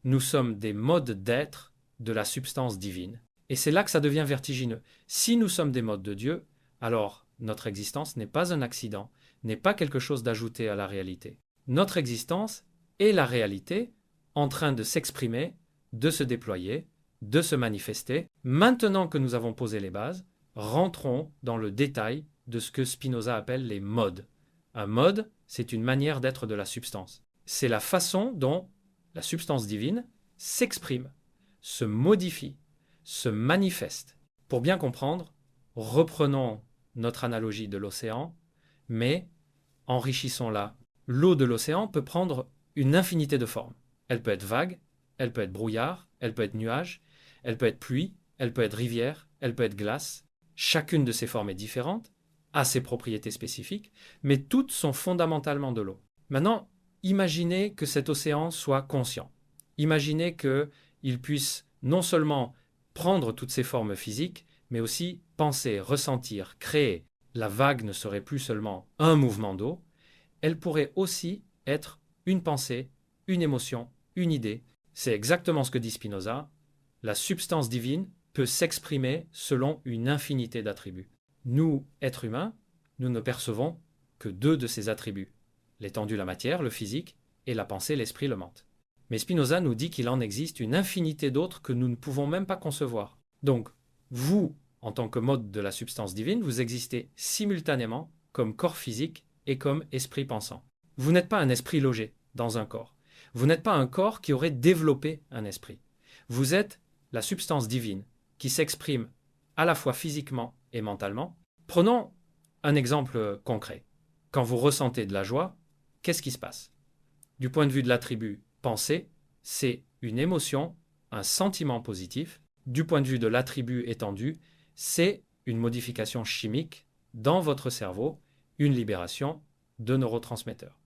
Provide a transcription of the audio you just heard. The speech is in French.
Nous sommes des modes d'être de la substance divine. Et c'est là que ça devient vertigineux. Si nous sommes des modes de Dieu, alors notre existence n'est pas un accident, n'est pas quelque chose d'ajouté à la réalité. Notre existence est la réalité en train de s'exprimer, de se déployer, de se manifester. Maintenant que nous avons posé les bases, rentrons dans le détail de ce que Spinoza appelle les modes. Un mode, c'est une manière d'être de la substance. C'est la façon dont la substance divine s'exprime, se modifie, se manifeste. Pour bien comprendre, reprenons notre analogie de l'océan, mais enrichissons-la. L'eau de l'océan peut prendre une infinité de formes. Elle peut être vague, elle peut être brouillard, elle peut être nuage, elle peut être pluie, elle peut être rivière, elle peut être glace. Chacune de ces formes est différente, a ses propriétés spécifiques, mais toutes sont fondamentalement de l'eau. Maintenant, imaginez que cet océan soit conscient. Imaginez qu'il puisse non seulement prendre toutes ces formes physiques, mais aussi penser, ressentir, créer. La vague ne serait plus seulement un mouvement d'eau, elle pourrait aussi être une pensée, une émotion, une idée. C'est exactement ce que dit Spinoza. La substance divine peut s'exprimer selon une infinité d'attributs. Nous, êtres humains, nous ne percevons que deux de ces attributs. L'étendue, la matière, le physique, et la pensée, l'esprit, le mental. Mais Spinoza nous dit qu'il en existe une infinité d'autres que nous ne pouvons même pas concevoir. Donc, vous, en tant que mode de la substance divine, vous existez simultanément comme corps physique et comme esprit pensant. Vous n'êtes pas un esprit logé dans un corps. Vous n'êtes pas un corps qui aurait développé un esprit. Vous êtes la substance divine qui s'exprime à la fois physiquement et mentalement. Prenons un exemple concret. Quand vous ressentez de la joie, qu'est-ce qui se passe? Du point de vue de l'attribut pensée, c'est une émotion, un sentiment positif. Du point de vue de l'attribut étendu, c'est une modification chimique dans votre cerveau, une libération de neurotransmetteurs.